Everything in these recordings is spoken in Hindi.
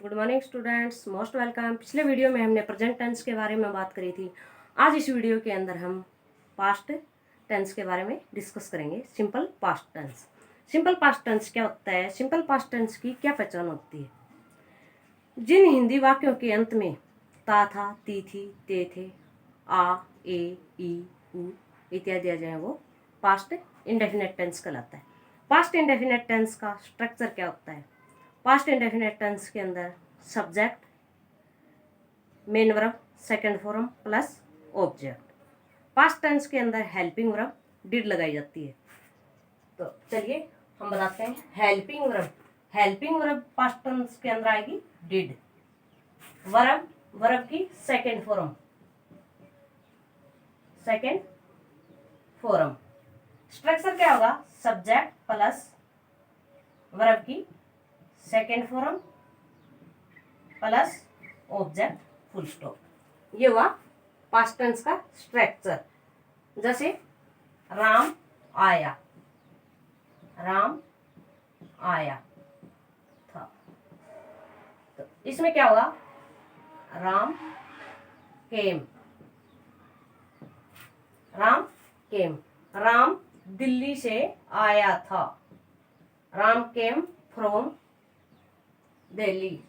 Good morning students, most welcome. पिछले वीडियो में हमने प्रेजेंट टेंस के बारे में बात करी थी। आज इस वीडियो के अंदर हम पास्ट टेंस के बारे में डिस्कस करेंगे। Simple past tense. Simple past tense क्या होता है? सिंपल पास्ट टेंस की क्या पहचान होती है? जिन हिंदी वाक्यों के अंत में ता था, ती थी, ते थे, आ, ए, ई, उ इत्यादि आ जाए वो पास्ट इंडेफिनेट टेंस कहलाता है। पास्ट इंडेफिनेट टेंस का स्ट्रक्चर क्या होता है? पास्ट इंडेफिनेट टेंस के अंदर subject, main verb, second form plus object. Past tense के अंदर हेल्पिंग वर्ब डिड लगाई जाती है। तो चलिए हम बताते हैं helping verb. Helping verb past tense के अंदर आएगी डिड। वर्ब, वर्ब की second form, second form. Structure क्या होगा? सब्जेक्ट प्लस वर्ब की second form plus object full stop. ये हुआ पास्ट टेंस का स्ट्रक्चर। जैसे राम आया, राम आया था, तो इसमें क्या होगा? राम केम, राम केम। राम दिल्ली से आया था, Ram came from Delhi,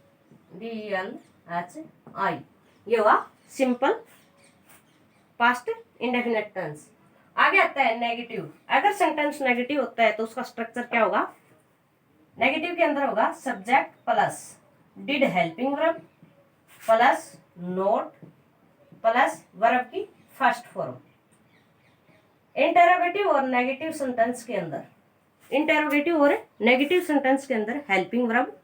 DLHI। ये हुआ सिंपल पास्ट इंडेफिनेट टेंस। आगे आता है नेगेटिव। अगर सेंटेंस नेगेटिव होता है तो उसका स्ट्रक्चर क्या होगा? नेगेटिव के अंदर होगा subject plus did helping verb plus note plus verb की फर्स्ट फॉर्म। इंटेरोगेटिव और नेगेटिव सेंटेंस के अंदर, इंटेरोगेटिव और नेगेटिव सेंटेंस के अंदर हेल्पिंग वर्ब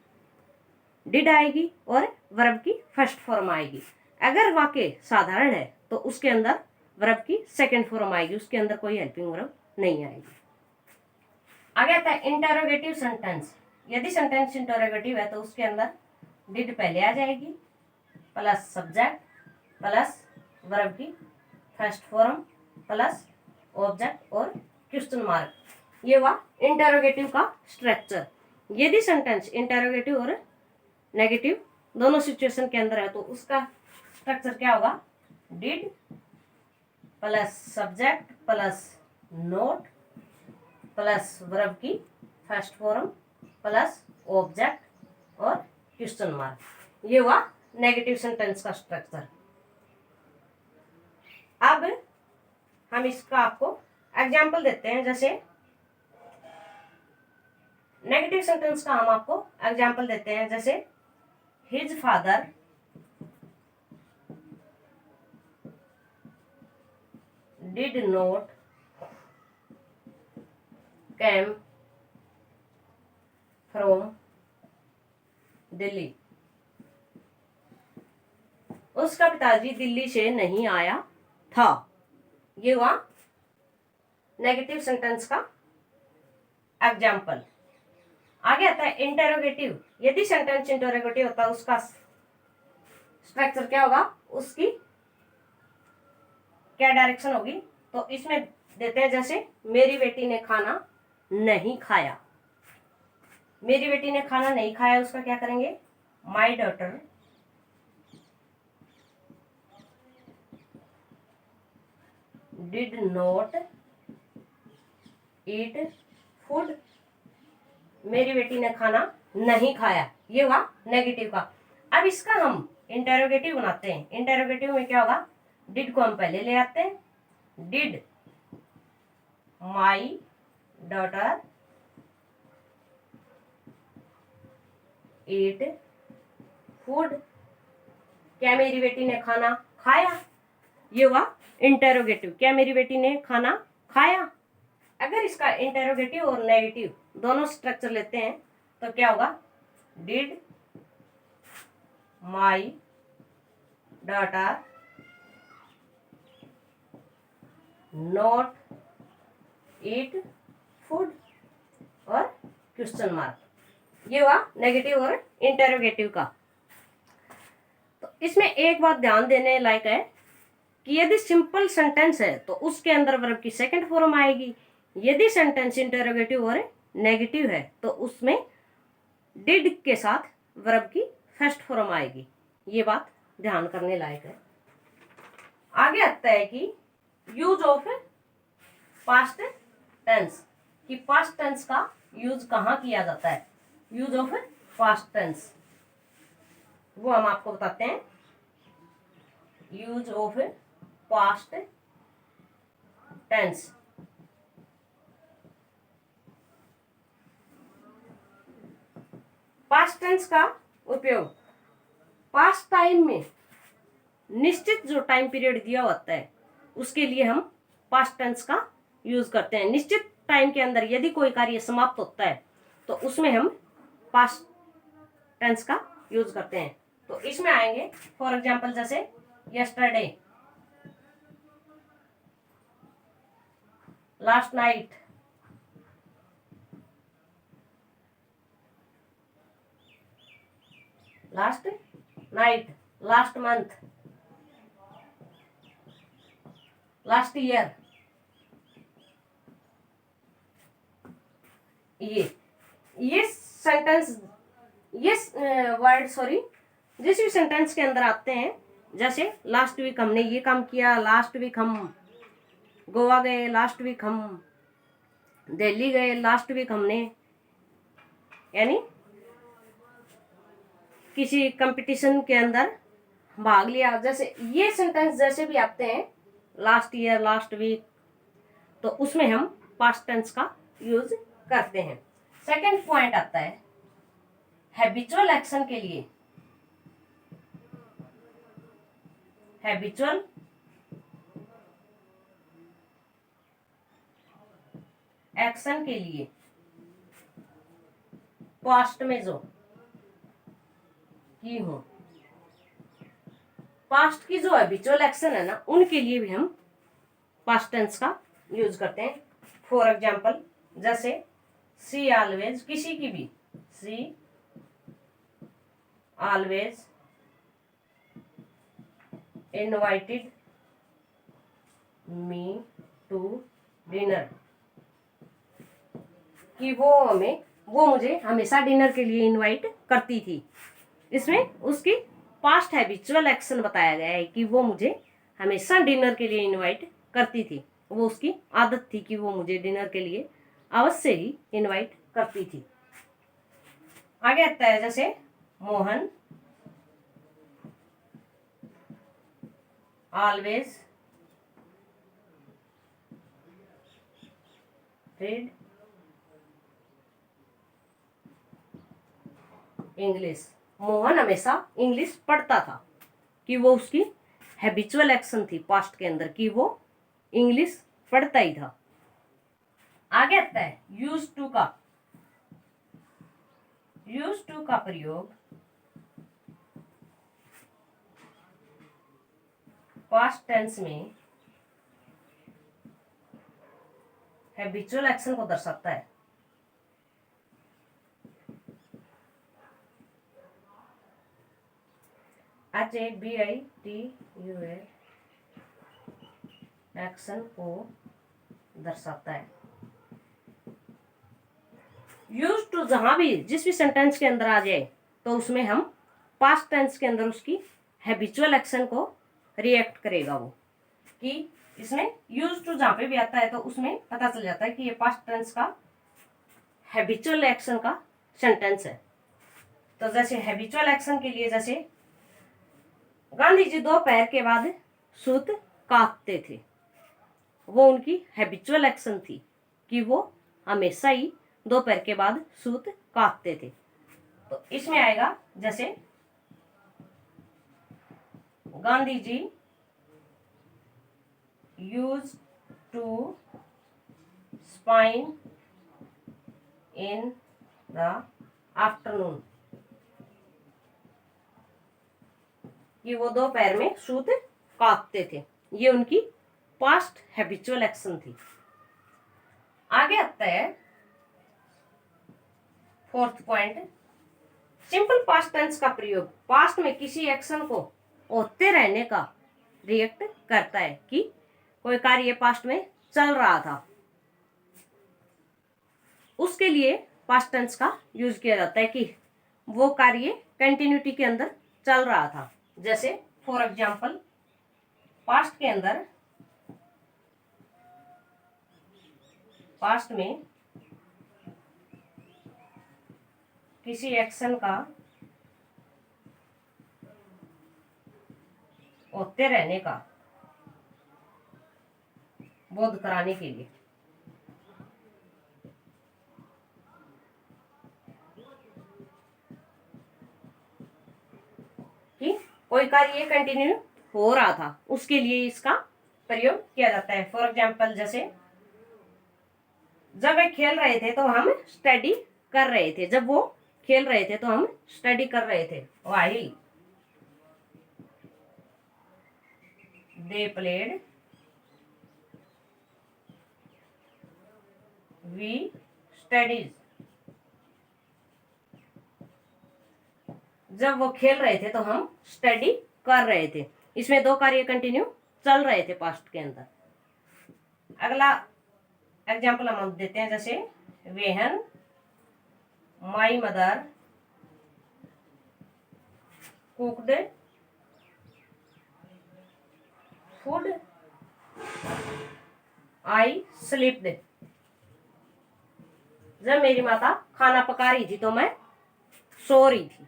डिड आएगी और वर्ब की फर्स्ट फॉर्म आएगी। अगर वाक्य साधारण है तो उसके अंदर वर्ब की सेकंड फॉर्म आएगी, उसके अंदर कोई हेल्पिंग वर्ब नहीं आएगी। आगे आता है इंटेरोगेटिव सेंटेंस। यदि सेंटेंस इंटेरोगेटिव है तो उसके अंदर डिड पहले आ जाएगी प्लस सब्जेक्ट प्लस वर्ब की फर्स्ट फॉर्म प्लस ऑब्जेक्ट और क्वेश्चन मार्क। ये हुआ इंटेरोगेटिव का स्ट्रक्चर। यदि सेंटेंस इंटेरोगेटिव और नेगेटिव दोनों सिचुएशन के अंदर है तो उसका स्ट्रक्चर क्या होगा? Did plus subject plus note plus verb की फर्स्ट फॉर्म प्लस ऑब्जेक्ट और क्वेश्चन मार्क। ये हुआ नेगेटिव सेंटेंस का स्ट्रक्चर। अब हम इसका आपको एग्जाम्पल देते हैं। जैसे नेगेटिव सेंटेंस का हम आपको एग्जाम्पल देते हैं। जैसे his father did not came from Delhi. उसका पिताजी दिल्ली से नहीं आया था। ये हुआ नेगेटिव सेंटेंस का एग्जाम्पल। आगे आता है इंटेरोगेटिव। यदि सेंटेंस इंटेरोगेटिव होता है उसका स्ट्रक्चर क्या होगा? उसकी क्या डायरेक्शन होगी? तो इसमें देते हैं जैसे मेरी बेटी ने खाना नहीं खाया। मेरी बेटी ने खाना नहीं खाया, उसका क्या करेंगे? My daughter did not eat food. मेरी बेटी ने खाना नहीं खाया। ये हुआ नेगेटिव का। अब इसका हम इंटेरोगेटिव बनाते हैं। इंटेरोगेटिव में क्या होगा? डिड को हम पहले ले आते हैं। Did my daughter eat food. क्या मेरी बेटी ने खाना खाया? ये हुआ इंटेरोगेटिव। क्या मेरी बेटी ने खाना खाया? अगर इसका इंटेरोगेटिव और नेगेटिव दोनों स्ट्रक्चर लेते हैं तो क्या होगा? Did my daughter not eat food और क्वेश्चन मार्क। ये हुआ नेगेटिव और इंटेरोगेटिव का। तो इसमें एक बात ध्यान देने लायक है कि यदि सिंपल सेंटेंस है तो उसके अंदर वर्ब की सेकंड फॉर्म आएगी। यदि सेंटेंस इंटेरोगेटिव और नेगेटिव है तो उसमें डिड के साथ वर्ब की फर्स्ट फॉर्म आएगी। ये बात ध्यान करने लायक है। आगे आता है कि यूज ऑफ पास्ट टेंस, कि पास्ट टेंस का यूज कहाँ किया जाता है। यूज ऑफ पास्ट टेंस वो हम आपको बताते हैं। Use of past tense, past tense का उपयोग पास्ट टाइम में निश्चित जो टाइम पीरियड दिया होता है उसके लिए हम पास्ट टेंस का यूज करते हैं। निश्चित टाइम के अंदर यदि कोई कार्य समाप्त होता है तो उसमें हम पास्ट टेंस का यूज करते हैं। तो इसमें आएंगे फॉर एग्जांपल जैसे yesterday, last night, last night, last month, last year. ये सेंटेंस, ये वर्ड सॉरी जिस भी सेंटेंस के अंदर आते हैं, जैसे लास्ट वीक हमने ये काम किया, लास्ट वीक हम गोवा गए, लास्ट वीक हम दिल्ली गए, लास्ट वीक हमने यानी किसी कंपटीशन के अंदर भाग लिया। जैसे ये सेंटेंस जैसे भी आते हैं लास्ट ईयर, लास्ट वीक, तो उसमें हम पास्ट टेंस का यूज करते हैं। सेकंड पॉइंट आता है हैबिचुअल एक्शन के लिए। हैबिचुअल एक्शन के लिए पास्ट में जो की हो, पास्ट की जो हैबिचुअल एक्शन है ना, उनके लिए भी हम पास्ट टेंस का यूज करते हैं। फॉर एग्जांपल जैसे सी ऑलवेज, किसी की भी, she always invited me to dinner, कि वो मुझे हमेशा डिनर के लिए इनवाइट करती थी। इसमें उसकी पास्ट हैबिचुअल एक्शन बताया गया है कि वो मुझे हमेशा डिनर के लिए इनवाइट करती थी। वो उसकी आदत थी कि वो मुझे डिनर के लिए अवश्य ही इनवाइट करती थी। आगे आता है जैसे Mohan always read English, Mohan हमेशा इंग्लिश पढ़ता था, कि वो उसकी हैबिचुअल एक्शन थी पास्ट के अंदर कि वो इंग्लिश पढ़ता ही था। आगे आता है यूज टू का। यूज टू का प्रयोग पास्ट टेंस में हैबिचुअल एक्शन को दर्शाता है। HABITUL एक्शन को दर्शाता है। यूज टू जहां भी जिस भी सेंटेंस के अंदर आ जाए तो उसमें हम पास्ट टेंस के अंदर उसकी हैबिचुअल एक्शन को रिएक्ट करेगा वो, कि इसमें यूज टू जहां पे भी आता है तो उसमें पता चल जाता है कि ये पास्ट टेंस का हैबिचुअल एक्शन का सेंटेंस है। तो जैसे हैबिचुअल एक्शन के लिए जैसे गांधी जी दोपहर के बाद सूत काटते थे, वो उनकी हैबिचुअल एक्शन थी कि वो हमेशा ही दोपहर के बाद सूत काटते थे। तो इसमें आएगा जैसे Gandhi ji use to spin in the afternoon, कि वो दोपहर में सूत काटते थे। ये उनकी पास्ट हैबिचुअल एक्शन थी। आगे आता है fourth point, simple past tense का प्रयोग पास्ट में किसी एक्शन को होते रहने का रिएक्ट करता है, कि कोई कार्य पास्ट में चल रहा था उसके लिए पास्ट टेंस का यूज किया जाता है, कि वो कार्य कंटिन्यूटी के अंदर चल रहा था। जैसे फॉर एग्जाम्पल पास्ट के अंदर, पास्ट में किसी एक्शन का होते रहने का बोध कराने के लिए कि कोई कार्य कंटिन्यू हो रहा था, उसके लिए इसका प्रयोग किया जाता है। फॉर एग्जाम्पल जैसे जब वे खेल रहे थे तो हम स्टडी कर रहे थे, जब वो खेल रहे थे तो हम स्टडी कर रहे थे। While they played we studies, जब वो खेल रहे थे तो हम स्टडी कर रहे थे। इसमें दो कार्य कंटिन्यू चल रहे थे पास्ट के अंदर। अगला एग्जाम्पल हम देते हैं, जैसे वेहन my mother cooked food I slept, जब मेरी माता खाना पका रही थी तो मैं सो रही थी।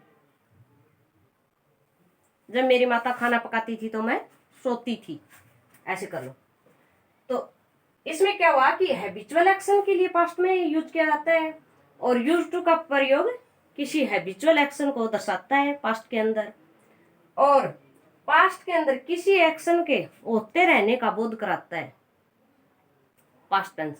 जब मेरी माता खाना पकाती थी तो मैं सोती थी। ऐसे कर लो। तो इसमें क्या हुआ कि हैबिचुअल एक्शन के लिए पास्ट में यूज किया जाता है, और यूज टू का प्रयोग किसी हैबिचुअल एक्शन को दर्शाता है पास्ट के अंदर, और पास्ट के अंदर किसी एक्शन के होते रहने का बोध कराता है पास्ट टेंस।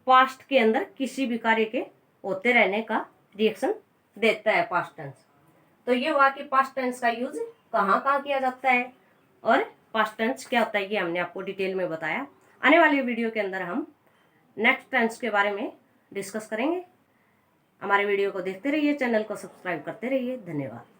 पास्ट के अंदर किसी भी कार्य के होते रहने का रिएक्शन देता है पास्ट टेंस। तो ये हुआ कि पास्ट टेंस का यूज कहाँ कहाँ किया जाता है और पास्ट टेंस क्या होता है, ये हमने आपको डिटेल में बताया। आने वाली वीडियो के अंदर हम नेक्स्ट टेंस के बारे में डिस्कस करेंगे। हमारे वीडियो को देखते रहिए, चैनल को सब्सक्राइब करते रहिए। धन्यवाद।